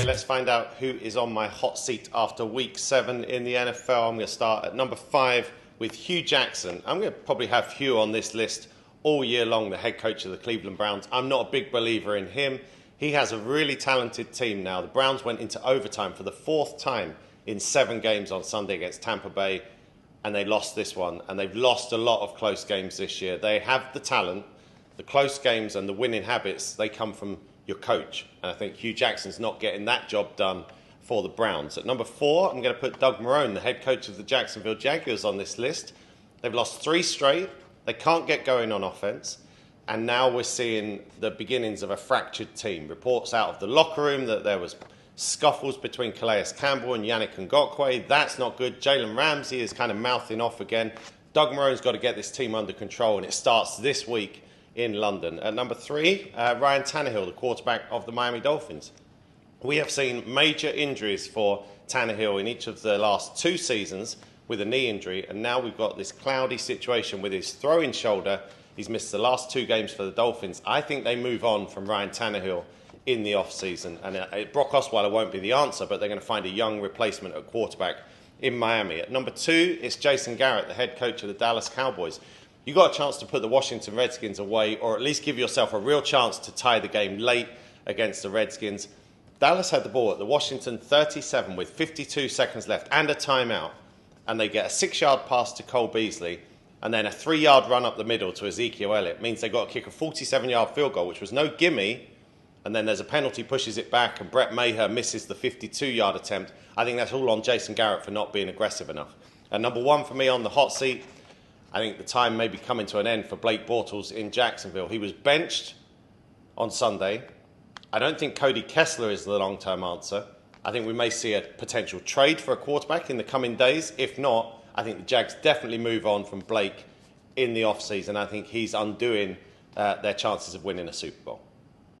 Okay, let's find out who is on my hot seat after week 7 in the NFL. I'm going to start at number 5 with Hugh Jackson. I'm going to probably have Hugh on this list all year long, the head coach of the Cleveland Browns. I'm not a big believer in him. He has a really talented team now. The Browns went into overtime for the 4th time in 7 games on Sunday against Tampa Bay, and they lost this one. And they've lost a lot of close games this year. They have the talent, the close games and the winning habits, they come from your coach. And I think Hugh Jackson's not getting that job done for the Browns. At number 4, I'm going to put Doug Marrone, the head coach of the Jacksonville Jaguars, on this list. They've lost 3 straight. They can't get going on offense. And now we're seeing the beginnings of a fractured team. Reports out of the locker room that there was scuffles between Calais Campbell and Yannick Ngakoue. That's not good. Jalen Ramsey is kind of mouthing off again. Doug Marrone's got to get this team under control, and it starts this week in London. At number 3, Ryan Tannehill, the quarterback of the Miami Dolphins. We have seen major injuries for Tannehill in each of the last 2 seasons with a knee injury, and now we've got this cloudy situation with his throwing shoulder. He's missed the last 2 games for the Dolphins. I think they move on from Ryan Tannehill in the off-season, and Brock Osweiler won't be the answer, but they're going to find a young replacement at quarterback in Miami. At number 2, it's Jason Garrett, the head coach of the Dallas Cowboys. You got a chance to put the Washington Redskins away, or at least give yourself a real chance to tie the game late against the Redskins. Dallas had the ball at the Washington 37 with 52 seconds left and a timeout, and they get a 6-yard pass to Cole Beasley and then a 3-yard run up the middle to Ezekiel Elliott. It means they got to kick a 47-yard field goal, which was no gimme, and then there's a penalty, pushes it back, and Brett Maher misses the 52-yard attempt. I think that's all on Jason Garrett for not being aggressive enough. And number 1 for me on the hot seat, I think the time may be coming to an end for Blake Bortles in Jacksonville. He was benched on Sunday. I don't think Cody Kessler is the long-term answer. I think we may see a potential trade for a quarterback in the coming days. If not, I think the Jags definitely move on from Blake in the off-season. I think he's undoing their chances of winning a Super Bowl.